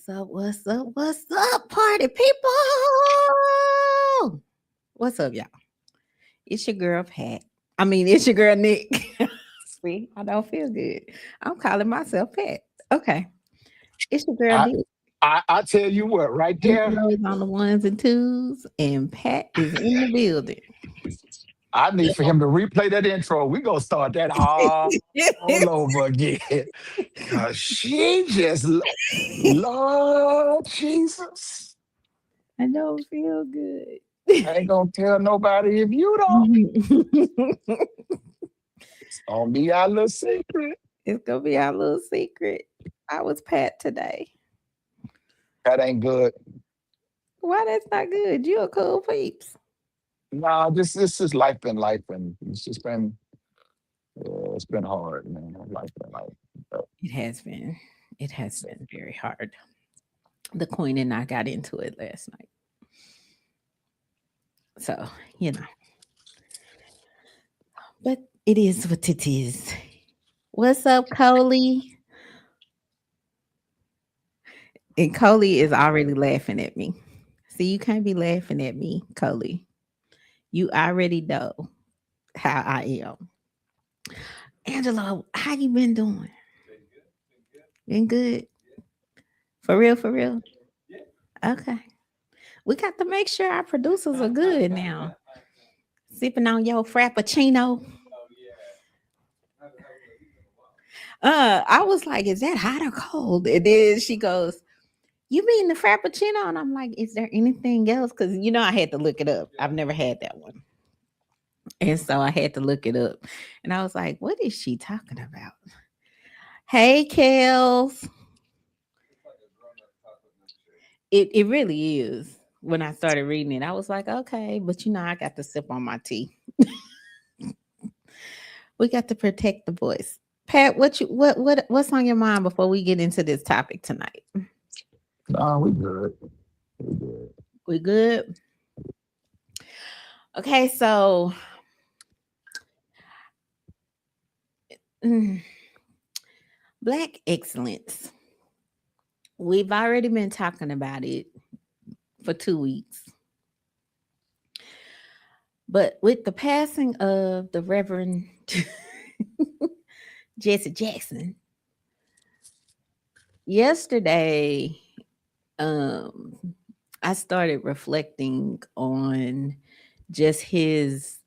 What's up? What's up? What's up, party people? What's up, y'all? It's your girl Pat. It's your girl Nick. See, I don't feel good. I'm calling myself Pat. Okay, it's your girl I, Nick. I tell you what, right there, Angelo is on the ones and twos, and Pat is in the building. I need for him to replay that intro. We gonna start that all over again. Cause she just, Lord Jesus, I don't feel good. I ain't gonna tell nobody if you don't. It's gonna be our little secret. It's gonna be our little secret. I was Pat today. That ain't good. Why that's not good? You a cool peeps. Nah, this is life, and it's been hard, man. Life been life. But It has been. It has been very hard. The queen and I got into it last night. So, you know, but it is what it is. What's up, Coley? And Coley is already laughing at me. See, you can't be laughing at me, Coley. You already know how I am. Angela, how you been doing? Been good? For real, for real? Okay. We got to make sure our producers are good now. Sipping on your frappuccino. I was like, is that hot or cold? And then she goes, you mean the frappuccino? And I'm like, is there anything else? Because I had to look it up. I've never had that one. And so I had to look it up. And I was like, what is she talking about? Hey, Kels. It really is. When I started reading it, I was like, okay, but I got to sip on my tea. We got to protect the voice. Pat, what's on your mind before we get into this topic tonight? nah, we good. We good. We good? Okay, so mm, Black excellence. We've already been talking about it for 2 weeks. But with the passing of the Reverend Jesse Jackson, yesterday, um, I started reflecting on just his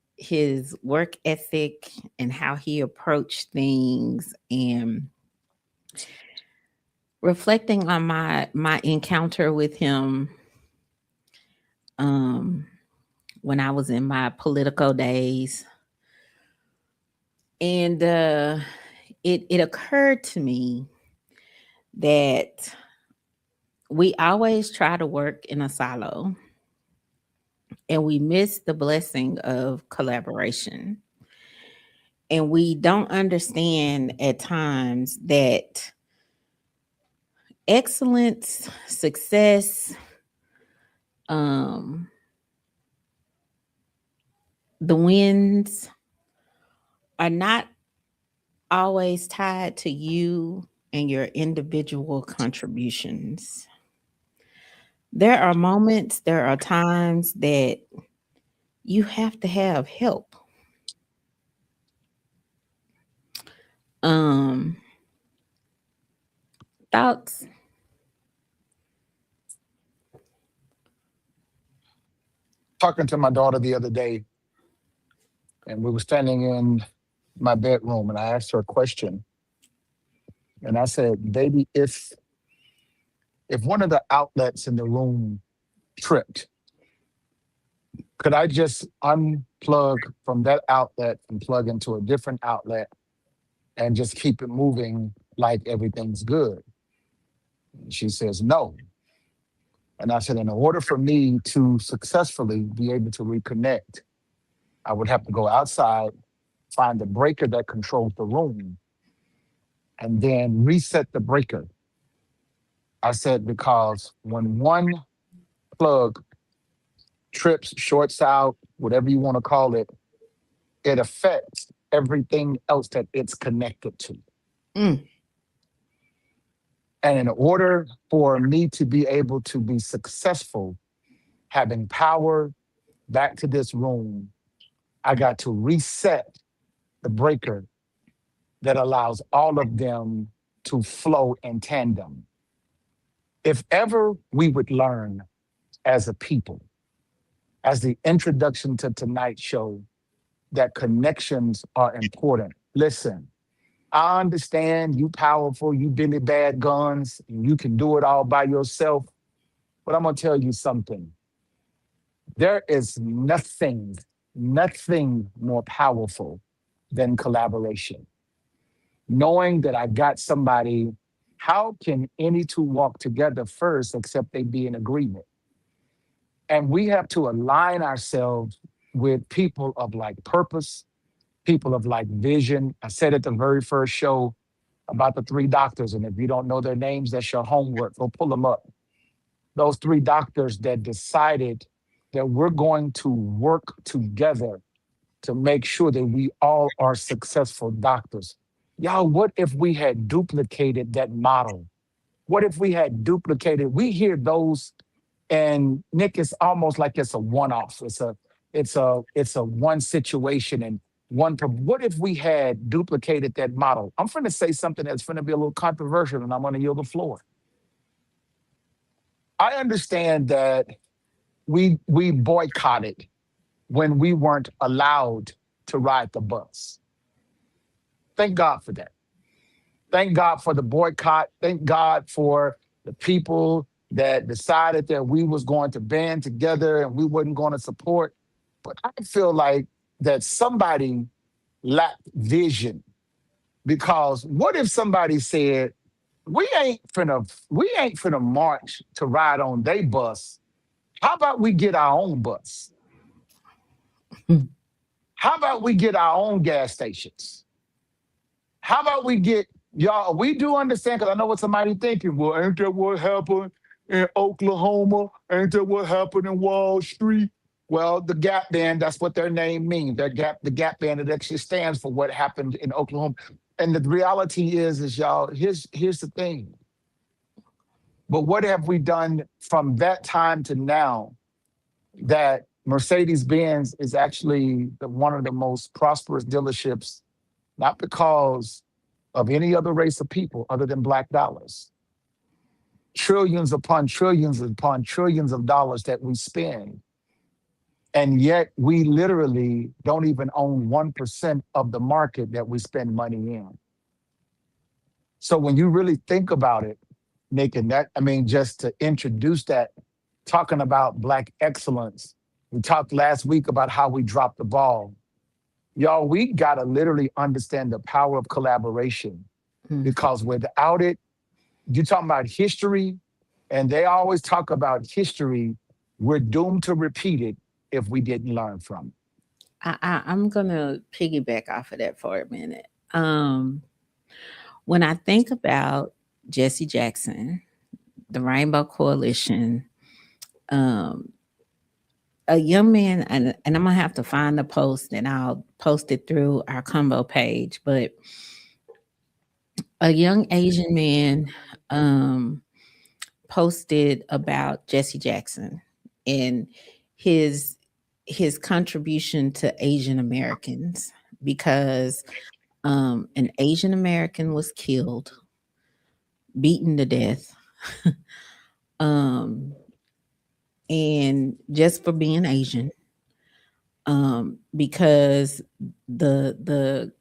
work ethic and how he approached things, and reflecting on my encounter with him um when I was in my political days. And it occurred to me that we always try to work in a silo, and we miss the blessing of collaboration. And we don't understand at times that excellence, success, um, the wins are not always tied to you and your individual contributions. There are moments, there are times that you have to have help. Um, Thoughts? Talking to my daughter the other day, and we were standing in my bedroom, and I asked her a question, and I said, "Baby, if one of the outlets in the room tripped, could I just unplug from that outlet and plug into a different outlet and just keep it moving like everything's good?" And she says, "No." And I said, "In order for me to successfully be able to reconnect, I would have to go outside, find the breaker that controls the room, and then reset the breaker." I said, because when one plug trips, shorts out, whatever you want to call it, it affects everything else that it's connected to. Mm, And in order for me to be able to be successful, having power back to this room, I got to reset the breaker that allows all of them to flow in tandem. If ever we would learn as a people, as the introduction to tonight's show, that connections are important. Listen, I understand you powerful, you Billy Bad Guns, and you can do it all by yourself. But I'm gonna tell you something. There is nothing more powerful than collaboration. Knowing that I got somebody, how can any two walk together first except they be in agreement? And we have to align ourselves with people of like purpose, people of like vision. I said at the very first show about the three doctors, and if you don't know their names, that's your homework. Go pull them up. Those three doctors that decided that we're going to work together to make sure that we all are successful doctors. Y'all, what if we had duplicated that model? What if we had duplicated? We hear those, and Nick, it's almost like it's a one-off. It's a one situation and what if we had duplicated that model? I'm going to say something that's going to be a little controversial, and I'm going to yield the floor. I understand that we boycotted when we weren't allowed to ride the bus. Thank God for that. Thank God for the boycott. Thank God for the people that decided that we was going to band together and we wasn't going to support. But I feel like that somebody lacked vision, because what if somebody said, we ain't finna march to ride on their bus. How about we get our own bus? How about we get our own gas stations? How about we get y'all? We do understand, because I know what somebody thinking. Well, ain't that what happened in Oklahoma? Ain't that what happened in Wall Street? Well, the Gap Band, that's what their name means. The Gap Band, it actually stands for what happened in Oklahoma. And the reality is y'all, here's the thing. But what have we done from that time to now that Mercedes Benz is actually one of the most prosperous dealerships, not because of any other race of people other than black dollars. Trillions upon trillions of dollars that we spend. And yet we literally don't even own 1% of the market that we spend money in. So when you really think about it, Nick, and that, I mean, just to introduce that, talking about black excellence, we talked last week about how we dropped the ball. Y'all, we got to literally understand the power of collaboration, Mhm. because without it, you're talking about history, and they always talk about history. We're doomed to repeat it if we didn't learn from it. I'm gonna piggyback off of that for a minute. When I think about Jesse Jackson, the Rainbow Coalition, um, a young man, and I'm gonna have to find the post and I'll post it through our combo page, but a young Asian man um, posted about Jesse Jackson and his his contribution to Asian Americans, because an Asian American was killed, beaten to death, um, and just for being Asian, because the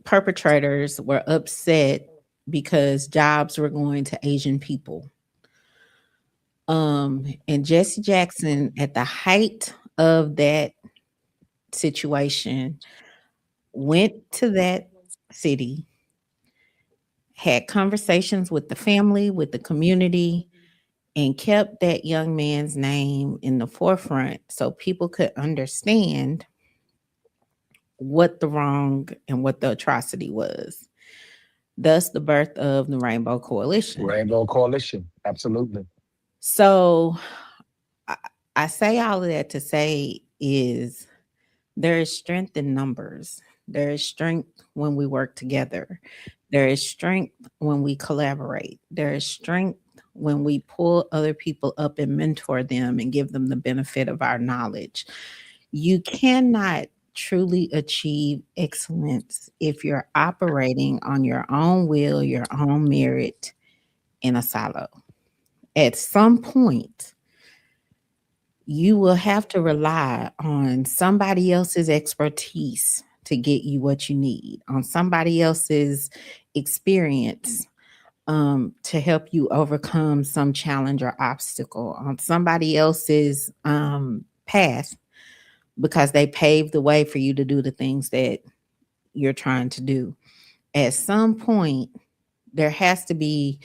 perpetrators were upset because jobs were going to Asian people. And Jesse Jackson, at the height of that situation, went to that city, had conversations with the family, with the community, and kept that young man's name in the forefront so people could understand what the wrong and what the atrocity was. Thus, the birth of the Rainbow Coalition. Rainbow Coalition, absolutely. So, I, I say all of that to say is there is strength in numbers. There is strength when we work together. There is strength when we collaborate. There is strength when we pull other people up and mentor them and give them the benefit of our knowledge. You cannot truly achieve excellence if you're operating on your own will, your own merit in a silo. At some point, you will have to rely on somebody else's expertise to get you what you need, on somebody else's experience to help you overcome some challenge or obstacle, on somebody else's path because they paved the way for you to do the things that you're trying to do. At some point, there has to be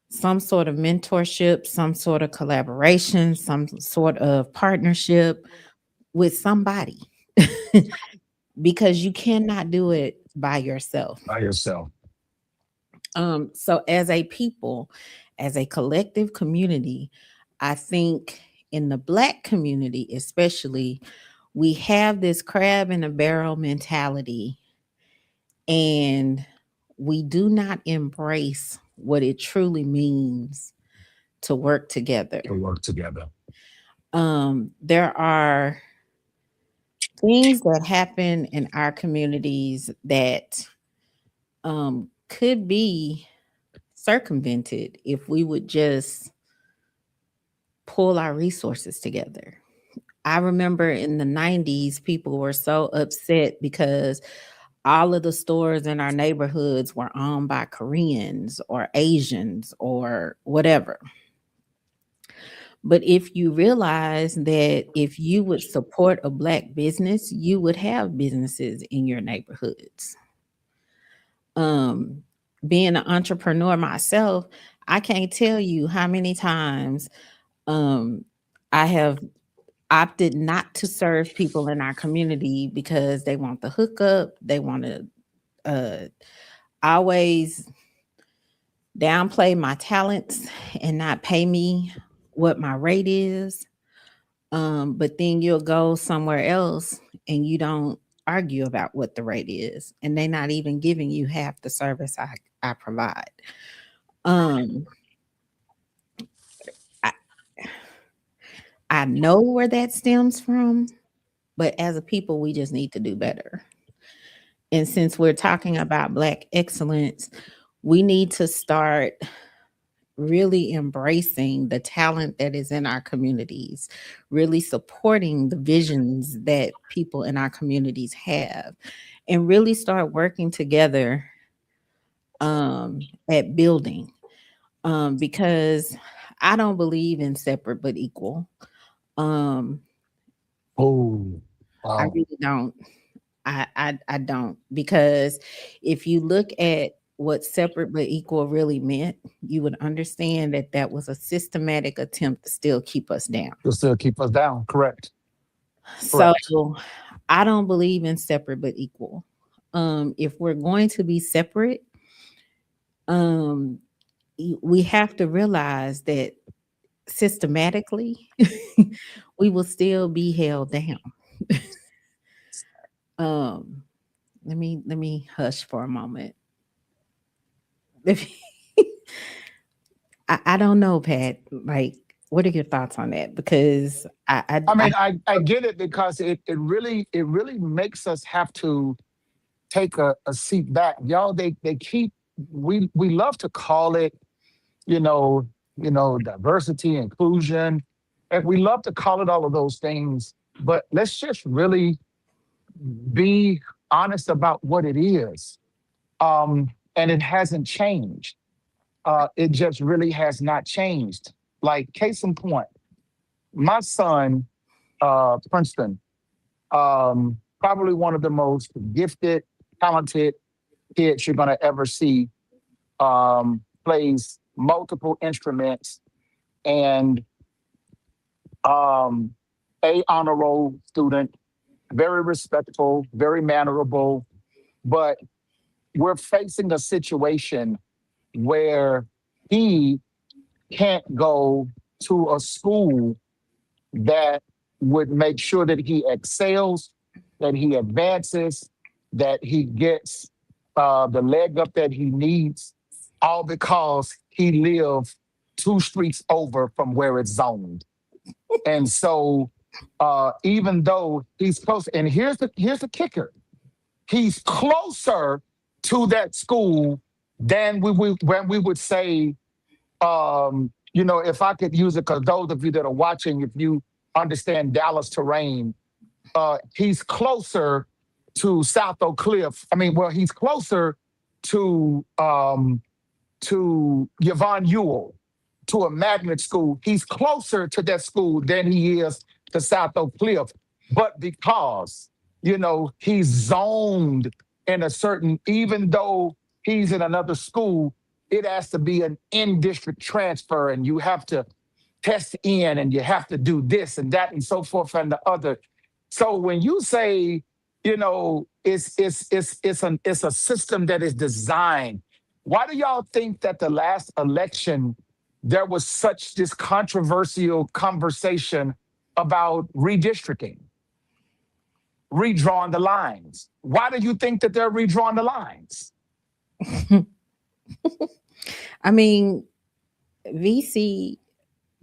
some sort of mentorship, some sort of collaboration, some sort of partnership with somebody because you cannot do it by yourself. By yourself. So as a people, as a collective community, I think in the black community especially, we have this crab in a barrel mentality and we do not embrace what it truly means to work together. To work together. There are things that happen in our communities that could be circumvented if we would just pull our resources together. I remember in the 90s, people were so upset because all of the stores in our neighborhoods were owned by Koreans or Asians or whatever. But if you realize that if you would support a black business, you would have businesses in your neighborhoods. Um, Being an entrepreneur myself, I can't tell you how many times um, I have opted not to serve people in our community because they want the hookup, they want to always downplay my talents and not pay me what my rate is. But then you'll go somewhere else and you don't argue about what the rate is, and they're not even giving you half the service I provide. Um, I, I know where that stems from, but as a people, we just need to do better. And since we're talking about Black excellence, we need to start really embracing the talent that is in our communities, really supporting the visions that people in our communities have, and really start working together at building. Because I don't believe in separate but equal. Um, Oh, I wow. really don't. I don't, because if you look at what separate but equal really meant, you would understand that that was a systematic attempt to still keep us down. You'll still keep us down. Correct. So Correct. I don't believe in separate but equal. If we're going to be separate, um, we have to realize that systematically we will still be held down. Um, let me hush for a moment. I don't know, Pat. Like, what are your thoughts on that? Because I I mean, I get it because it really makes us have to take a seat back. Y'all, they keep we love to call it, you know, diversity, inclusion. And we love to call it all of those things, but let's just really be honest about what it is. And it hasn't changed. It just really has not changed. Like case in point, my son, Princeton, probably one of the most gifted, talented kids you're gonna ever see. Plays multiple instruments and um, a honor roll student, very respectful, very mannerable. But we're facing a situation where he can't go to a school that would make sure that he excels, that he advances, that he gets the leg up that he needs, all because he lived two streets over from where it's zoned. And so, even though he's close, and here's the kicker: he's closer to that school than when we would say, if I could use it, because those of you that are watching, if you understand Dallas terrain, he's closer to South Oak Cliff. I mean, well, he's closer to Yvonne Ewell, to a magnet school. He's closer to that school than he is to South Oak Cliff. But because, he's zoned in a certain, even though he's in another school, it has to be an in district transfer, and you have to test in, and you have to do this and that and so forth and the other. So when you say, it's a system that is designed, why do y'all think that the last election there was such this controversial conversation about redistricting, redrawing the lines? Why do you think that they're redrawing the lines? I mean, VC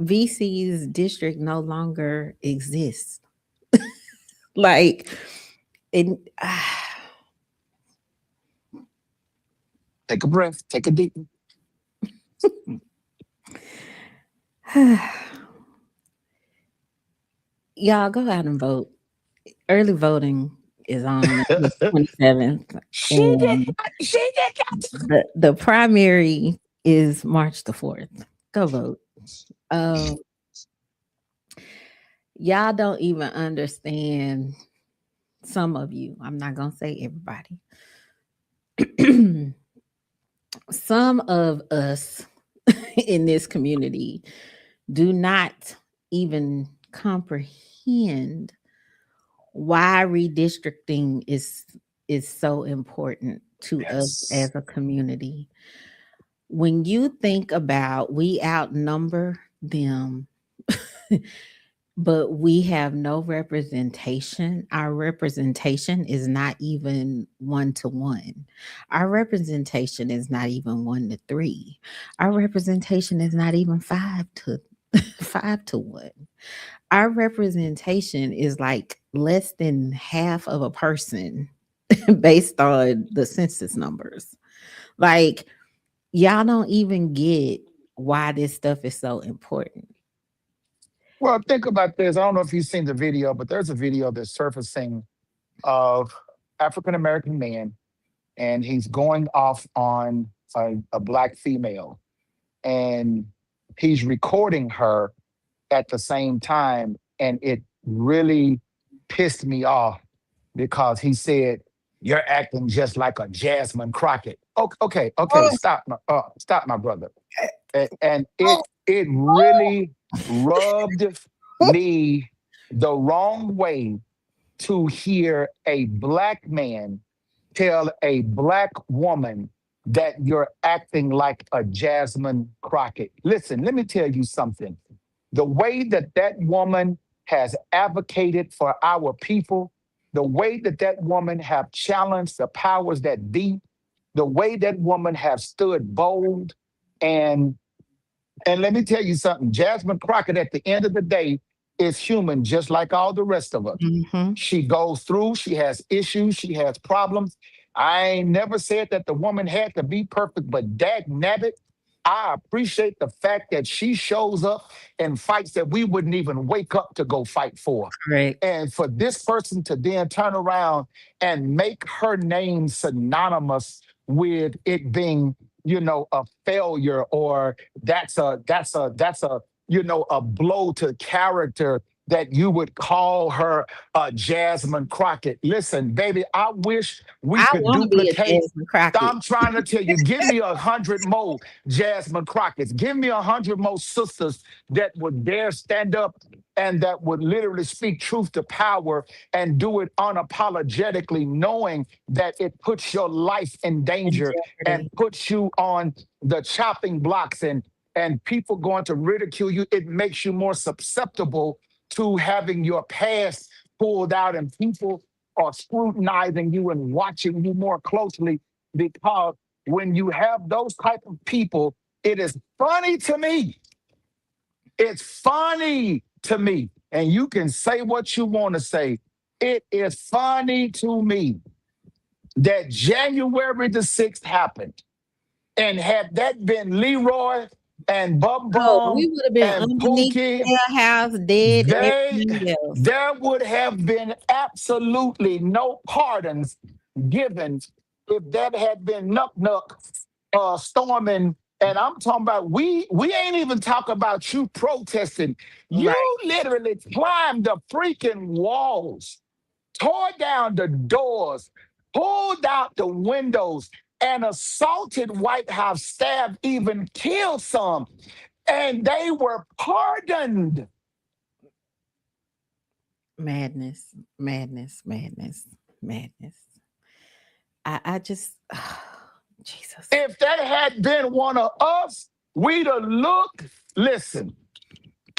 VC's district no longer exists. Like it. Take a breath, take a deep. Y'all go out and vote. Early voting is on the 27th, she did, and she did. the primary is March the 4th. Go vote. Um, y'all don't even understand. Some of you, I'm not gonna say everybody. Some of us in this community do not even comprehend why redistricting is so important to us Yes. as a community. When you think about we outnumber them, but we have no representation. Our representation is not even 1 to 1. Our representation is not even 1 to 3. Our representation is not even 5 to 5 to 1. Our representation is like less than half of a person based on the census numbers. Like, y'all don't even get why this stuff is so important. Well, think about this. I don't know if you've seen the video, but there's a video that's surfacing of African American man, and he's going off on a black female, and he's recording her at the same time, and it really pissed me off because he said, "You're acting just like a Jasmine Crockett." Okay, stop, my brother. And it really rubbed me the wrong way to hear a black man tell a black woman that you're acting like a Jasmine Crockett. Listen, let me tell you something. The way that that woman has advocated for our people, the way that that woman have challenged the powers that be, the way that woman have stood bold, and let me tell you something, Jasmine Crockett at the end of the day is human just like all the rest of us. Mhm. She goes through, she has issues, she has problems. I ain't never said that the woman had to be perfect, but dag nabbit, I appreciate the fact that she shows up and fights that we wouldn't even wake up to go fight for. Correct. And for this person to then turn around and make her name synonymous with it being, a failure, or that's a blow to character, that you would call her Jasmine Crockett. Listen, baby, I wish we I could want to be a duplicate. Jasmine Crockett. I'm trying to tell you, give me 100 more Jasmine Crockett's. Give me 100 more sisters that would dare stand up and that would literally speak truth to power and do it unapologetically, knowing that it puts your life in In danger and jeopardy. puts you on the chopping blocks, and people going to ridicule you. It makes you more susceptible to having your past pulled out, and people are scrutinizing you and watching you more closely. because when you have those type of people, it is funny to me. It's funny to me. And you can say what you want to say. It is funny to me that January the 6th happened. And had that been Leroy and Bum Oh, Bum we would have been and underneath Pookie, the jailhouse, dead, and they everything else. there would have been absolutely no pardons given if that had been Nuck Nuck storming. And I'm talking about we ain't even talking about you protesting. You Right. literally climbed the freaking walls, tore down the doors, pulled out the windows, and assaulted White House staff, even killed some. And they were pardoned. Madness, madness, madness, madness. I just, Jesus. If that had been one of us, we'd have looked, listen,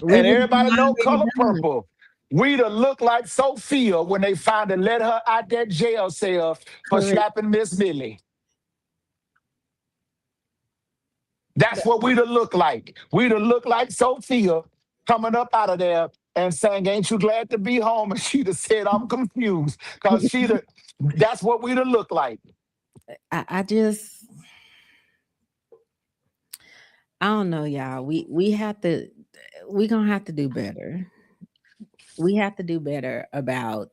We and would have everybody been know already color done. purple. We'd have looked like Sophia when they finally let her out that jail cell for Correct. slapping Miss Millie. That's what we'd have looked like. We'd have looked like Sophia coming up out of there and saying, "Ain't you glad to be home?" And she'd have said, "I'm confused," because she'd have. That's what we'd have looked like. I just, I don't know, y'all. We have to, we gonna have to do better. We have to do better about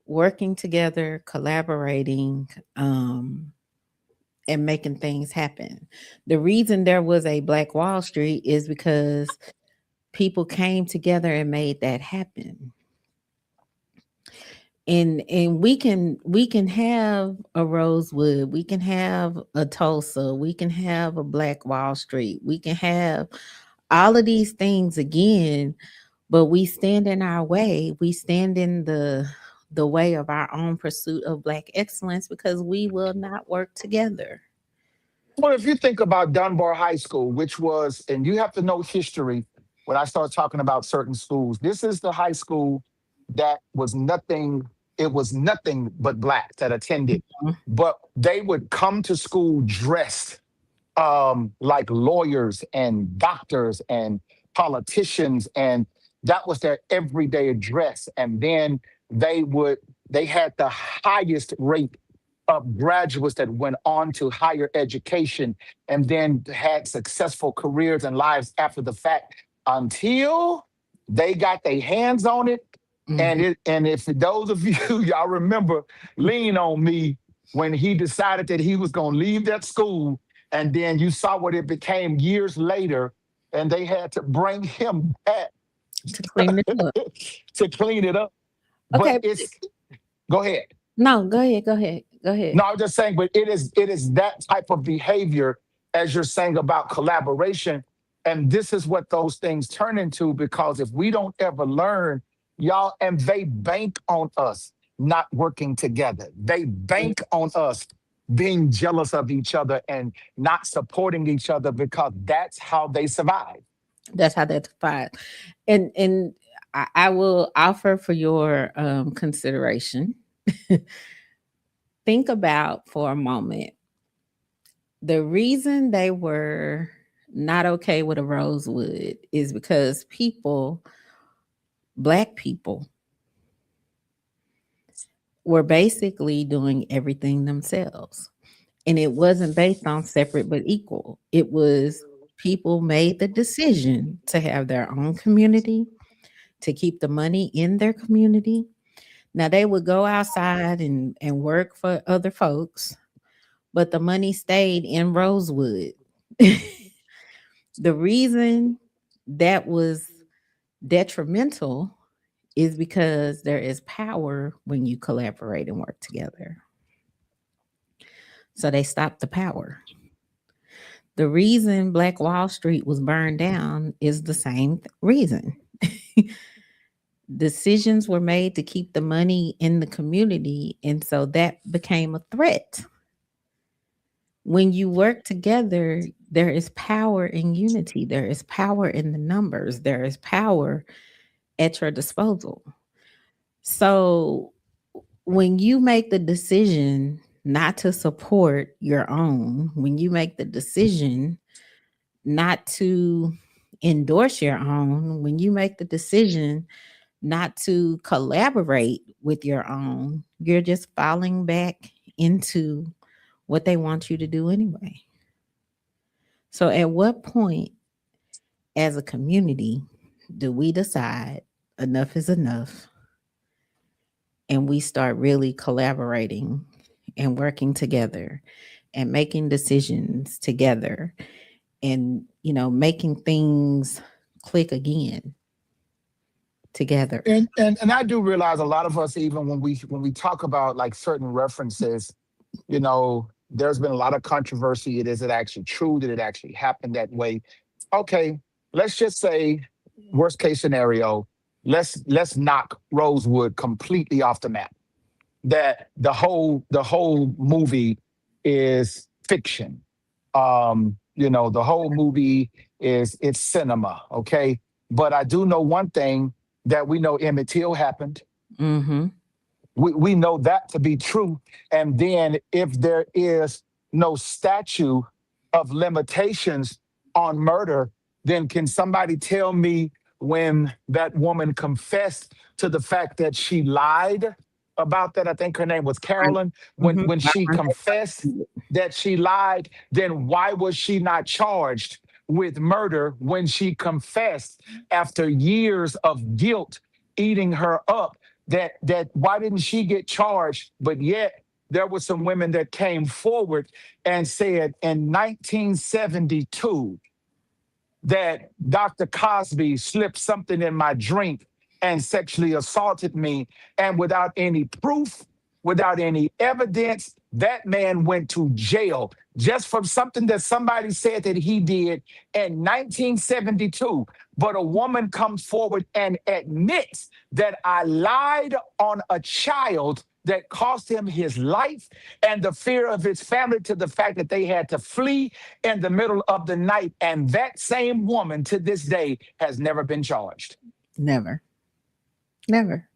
working together, collaborating, and making things happen. The reason there was a Black Wall Street is because people came together and made that happen. And we can have a Rosewood, we can have a Tulsa, we can have a Black Wall Street, we can have all of these things again, but we stand in our way. We stand in the way of our own pursuit of Black excellence because we will not work together. Well, if you think about Dunbar High School, which was, and you have to know history when I start talking about certain schools, this is the high school that was nothing, it was nothing but blacks that attended. But they would come to school dressed like lawyers and doctors and politicians, and that was their everyday address. And then they would they had the highest rate of graduates that went on to higher education and then had successful careers and lives after the fact until they got their hands on it. Mhm. And if those of you y'all remember Lean on Me when he decided that he was going to leave that school, and then you saw what it became years later, and they had to bring him back To clean it up. to clean it up. But Okay. it's go ahead. No, go ahead. Go ahead. Go ahead. No, I'm just saying, but it is that type of behavior as you're saying about collaboration. And this is what those things turn into because if we don't ever learn, y'all, and they bank on us not working together. They bank on us being jealous of each other and not supporting each other because that's how they survive. That's how that's defined. And I will offer for your consideration. Think about for a moment the reason they were not okay with a rosewood is because people, Black people, were basically doing everything themselves. And it wasn't based on separate but equal. It was people made the decision to have their own community, to keep the money in their community. Now they would go outside and work for other folks, but the money stayed in Rosewood. The reason that was detrimental is because there is power when you collaborate and work together. So they stopped the power. The reason Black Wall Street was burned down is the same reason. Decisions were made to keep the money in the community, and so that became a threat. When you work together, there is power in unity, there is power in the numbers, there is power at your disposal. So when you make the decision not to support your own, when you make the decision not to endorse your own, when you make the decision not to collaborate with your own, you're just falling back into what they want you to do anyway. So, at what point as a community do we decide enough is enough and we start really collaborating and working together and making decisions together and, making things click again together? And I do realize a lot of us, even when we talk about like certain references, there's been a lot of controversy. Is it actually true? Did it actually happen that way? Okay, let's just say worst case scenario, let's knock Rosewood completely off the map. That the whole movie is fiction. The whole movie is it's cinema, okay? But I do know one thing, that we know Emmett Till happened. Mm-hmm. We know that to be true. And then if there is no statute of limitations on murder, then can somebody tell me when that woman confessed to the fact that she lied about that? I think her name was Right. Carolyn. When Mm-hmm. when Why she weren't confessed they that she lied, then why was she not charged with murder when she confessed after years of guilt eating her up? That why didn't she get charged? But yet there were some women that came forward and said in 1972 that Dr. Cosby slipped something in my drink and sexually assaulted me. And without any proof, without any evidence, that man went to jail just from something that somebody said that he did in 1972. But a woman comes forward and admits that I lied on a child that cost him his life and the fear of his family, to the fact that they had to flee in the middle of the night. And that same woman to this day has never been charged. Never, never.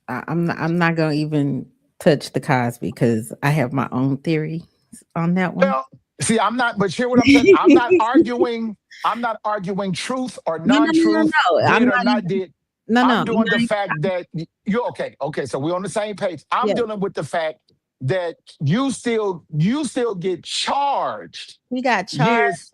I'm not gonna even touch the Cosby because I have my own theory on that one. Well, see, I'm not, but hear what I'm saying? I'm not arguing truth or No, no, no, non-truth, no, no. I'm did or not not even. did. No, no, I'm I'm doing not the even. fact that you're okay. Okay, so we're on the same page. I'm Yeah, dealing with the fact that you still get charged he got charged. years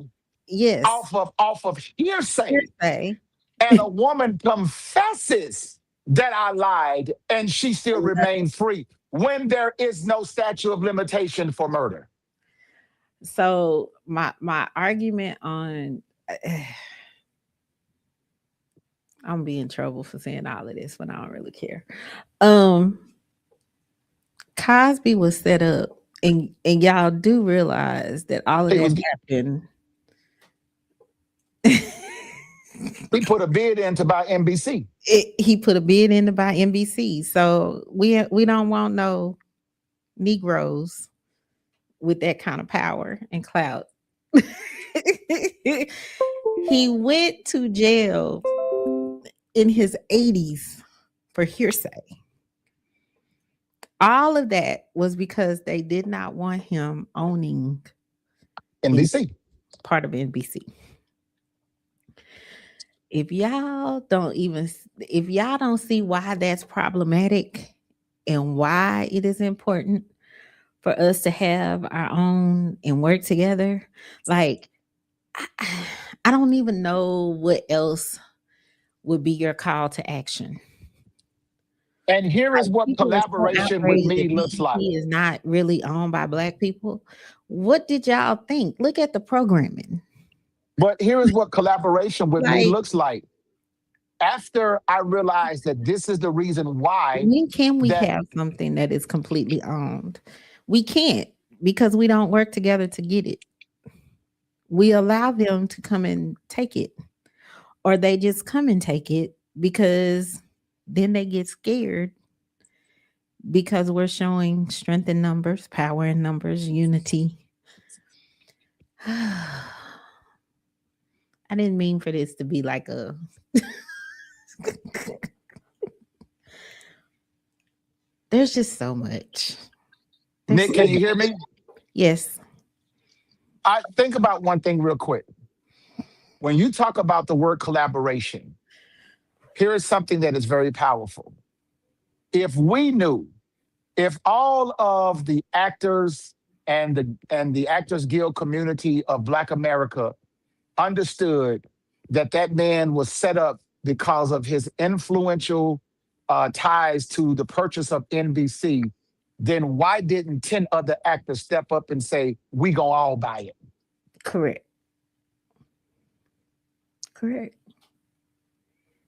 Yes, off of hearsay. hearsay. And a woman confesses that I lied and she still remains free when there is no statute of limitation for murder. So my argument on I'm gonna be in trouble for saying all of this when I don't really care. Um, Cosby was set up, and y'all do realize that all of He that was happened. he put a bid in to buy NBC. He put a bid in to buy NBC, so we don't want no Negroes with that kind of power and clout. He went to jail in his 80s for hearsay. All of that was because they did not want him owning in NBC. part of NBC. If y'all don't see why that's problematic and why it is important for us to have our own and work together, like I, I don't even know what else would be your call to action. And here is what People are so collaboration with outraged that me looks like. BET is not really owned by black people. What did y'all think? Look at the programming. But here is what collaboration with me Like, looks like. After I realized that this is the reason why when can we that have something that is completely owned? We can't because we don't work together to get it. We allow them to come and take it, or they just come and take it because then they get scared because we're showing strength in numbers, power in numbers, unity. I didn't mean for this to be like a There's just so much. There's Nick, so can you hear much. me? Yes, I think about one thing real quick. When you talk about the word collaboration, here is something that is very powerful. If we knew, if all of the actors and the Actors Guild community of Black America understood that that man was set up because of his influential ties to the purchase of NBC, then why didn't 10 other actors step up and say, we gonna all buy it? correct. Correct.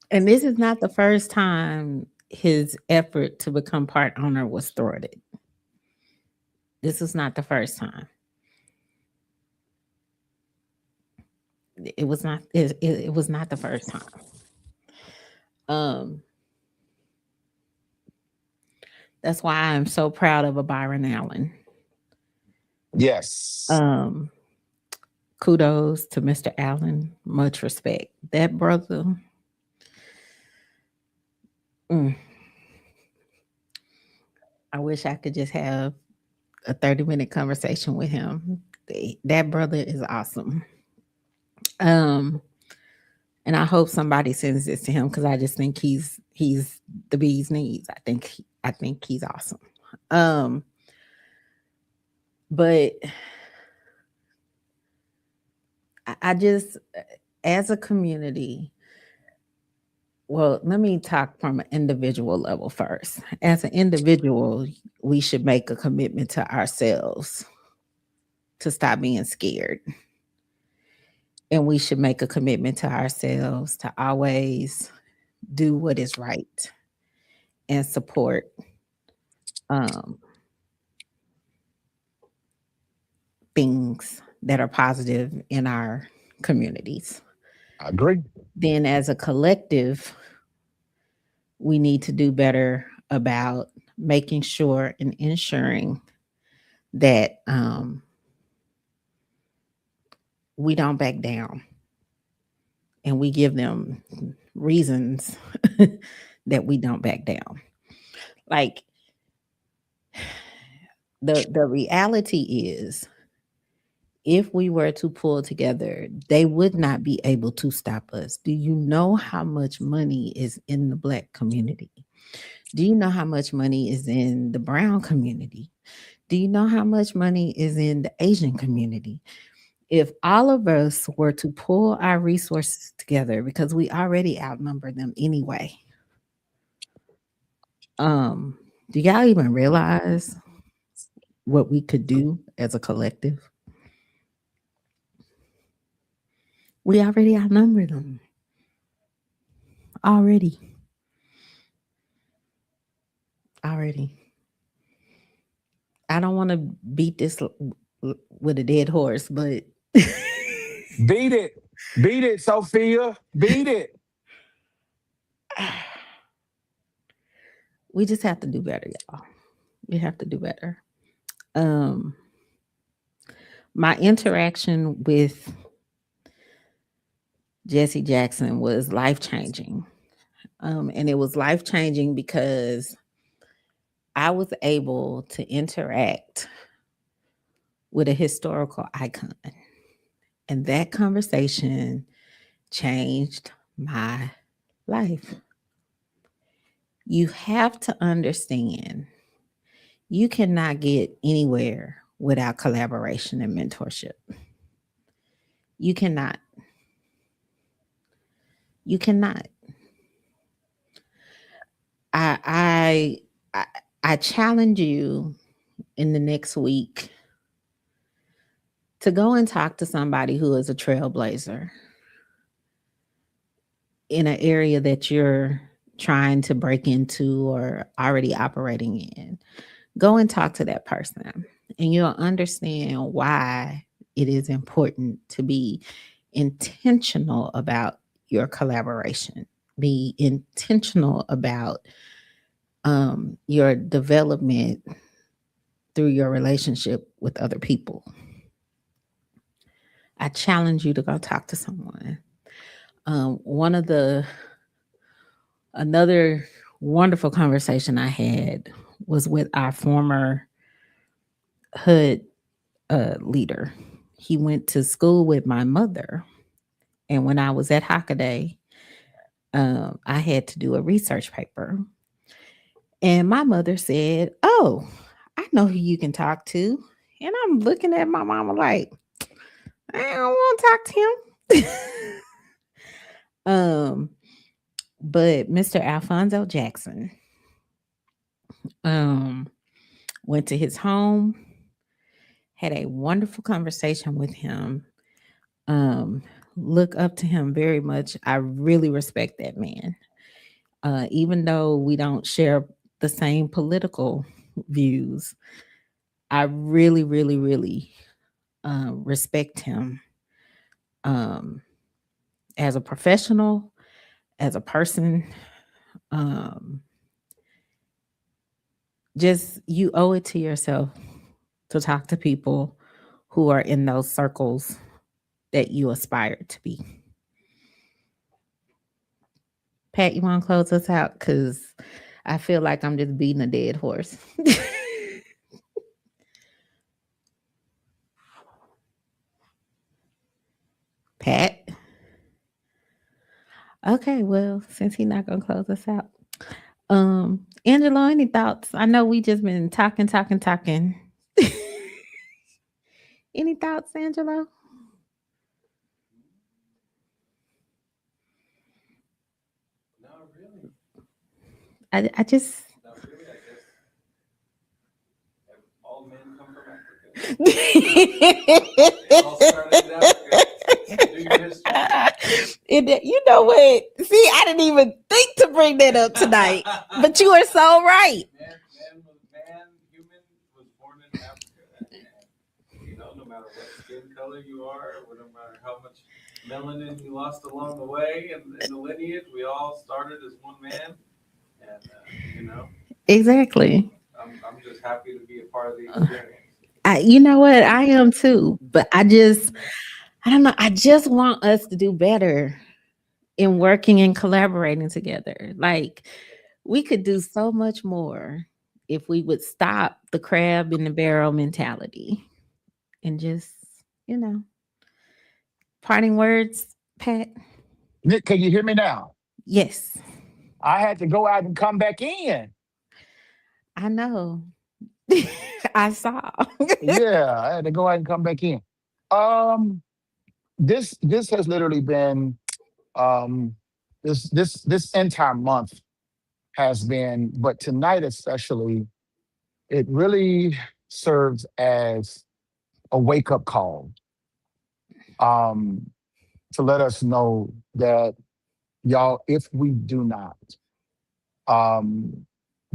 And this is not the first time his effort to become part owner was thwarted. This is not the first time. It was not. It was not the first time. Um, that's why I'm so proud of a Byron Allen. Yes. Um, kudos to Mr. Allen. Much respect. That brother. mm, I wish I could just have a 30-minute conversation with him. That brother is awesome. Um, and I hope somebody sends this to him because I just think he's the bee's knees. I think he's awesome. Um, but I just, as a community, well, let me talk from an individual level first. As an individual, we should make a commitment to ourselves to stop being scared. And we should make a commitment to ourselves to always do what is right and support um, things that are positive in our communities. I agree. Then, as a collective, we need to do better about making sure and ensuring that we don't back down and we give them reasons that we don't back down. Like the reality is if we were to pull together, they would not be able to stop us. Do you know how much money is in the Black community? Do you know how much money is in the brown community? Do you know how much money is in the Asian community? If all of us were to pull our resources together, because we already outnumber them anyway, um, do y'all even realize what we could do as a collective? We already outnumber them. Already. Already. I don't want to beat this with a dead horse, but Beat it. Beat it, Sophia. Beat it. we just have to do better, y'all. We have to do better. Um, my interaction with Jesse Jackson was life changing. And it was life changing because I was able to interact with a historical icon. And that conversation changed my life. You have to understand you cannot get anywhere without collaboration and mentorship. You cannot. You cannot. I I I, I challenge you in the next week to go and talk to somebody who is a trailblazer in an area that you're trying to break into or already operating in. Go and talk to that person, and you'll understand why it is important to be intentional about your collaboration. Be intentional about your development through your relationship with other people. I challenge you to go talk to someone. One of the another wonderful conversation I had was with our former hood leader. He went to school with my mother. And when I was at Hockaday, I had to do a research paper. And my mother said, "Oh, I know who you can talk to." And I'm looking at my mama like, I don't want to talk to him. um, but Mr. Alfonso Jackson um, went to his home, had a wonderful conversation with him. Um, look up to him very much. I really respect that man. Even though we don't share the same political views, I really, really, really respect him um, as a professional, as a person. Um, just you owe it to yourself to talk to people who are in those circles that you aspire to be. Pat, you want to close us out? Because I feel like I'm just beating a dead horse. Pat. Okay, well, since he's not gonna close us out. Angelo, any thoughts? I know we just been talking, talking, talking. Any thoughts, Angelo? Not really. I just Not really. I guess all men come from Africa. It all started in Africa. Do your history. you know what? See, I didn't even think to bring that up tonight. But you are so right. Human was born in Africa, and no matter what skin color you are, no matter how much melanin you lost along the way, in the lineage, we all started as one man, and Exactly. I'm just happy to be a part of the experience. You know what? I am too. But I don't know. I just want us to do better in working and collaborating together. Like we could do so much more if we would stop the crab in the barrel mentality and just, you know, parting words, Pat. Nick, can you hear me now? Yes, I had to go out and come back in. I know. I saw. Yeah, I had to go out and come back in. Um, this has literally been um this entire month has been, but tonight especially, it really serves as a wake up call um to let us know that y'all, if we do not um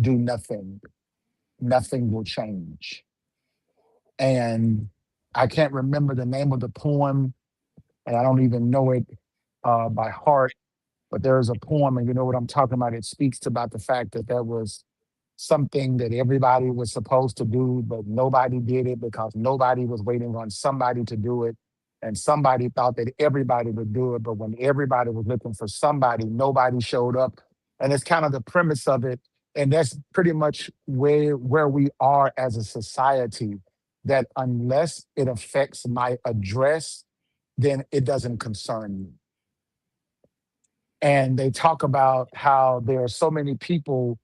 do nothing, nothing will change. And I can't remember the name of the poem, and I don't even know it by heart. But there's a poem, and you know what I'm talking about. It speaks about the fact that there was something that everybody was supposed to do, but nobody did it because nobody was waiting on somebody to do it. And somebody thought that everybody would do it, but when everybody was looking for somebody, nobody showed up. And it's kind of the premise of it. And that's pretty much where we are as a society, that unless it affects my address, then it doesn't concern me. And they talk about how there are so many people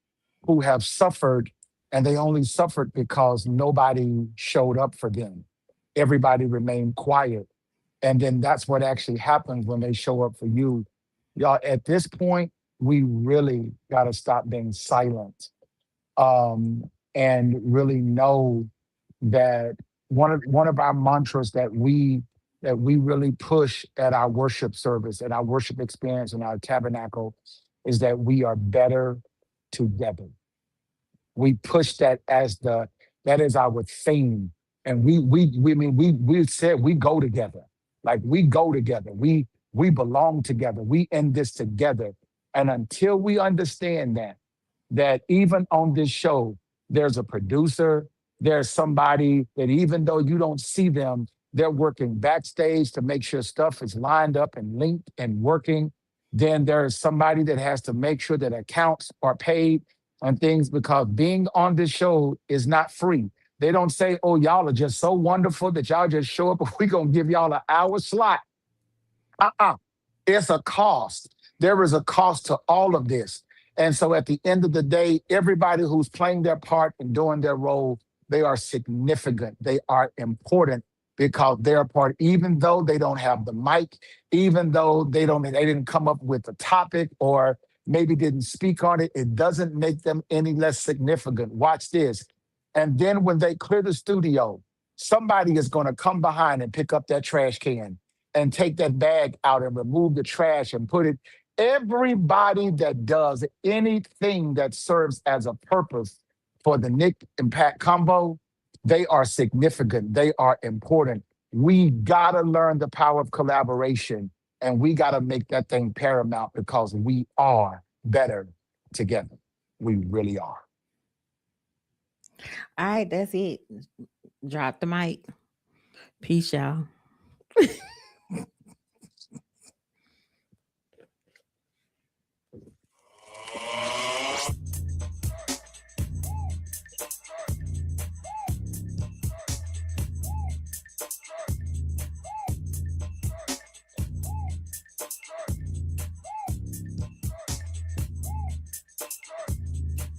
who have suffered, and they only suffered because nobody showed up for them. Everybody remained quiet. And then that's what actually happens when they show up for you. Y'all, at this point, we really got to stop being silent, um, and really know that one of our mantras that we really push at our worship service, at our worship experience, and our tabernacle, is that we are better together. We push that as that is our theme, and we said we go together, like we go together. We belong together. We in this together, and until we understand that even on this show, there's a producer, there's somebody that even though you don't see them, they're working backstage to make sure stuff is lined up and linked and working. Then there is somebody that has to make sure that accounts are paid and things, because being on this show is not free. They don't say, oh, y'all are just so wonderful that y'all just show up and we're going to give y'all an hour slot. Uh-uh. It's a cost. There is a cost to all of this. And so at the end of the day, everybody who's playing their part and doing their role, they are significant. They are important because they're a part, even though they don't have the mic, even though they didn't come up with the topic or maybe didn't speak on it, it doesn't make them any less significant. Watch this. And then when they clear the studio, somebody is going to come behind and pick up that trash can and take that bag out and remove the trash and put it. Everybody that does anything that serves as a purpose for the Nick and Pat combo, they are significant. They are important. We gotta learn the power of collaboration, and we gotta make that thing paramount because we are better together. We really are. All right, that's it. Drop the mic. Peace, y'all.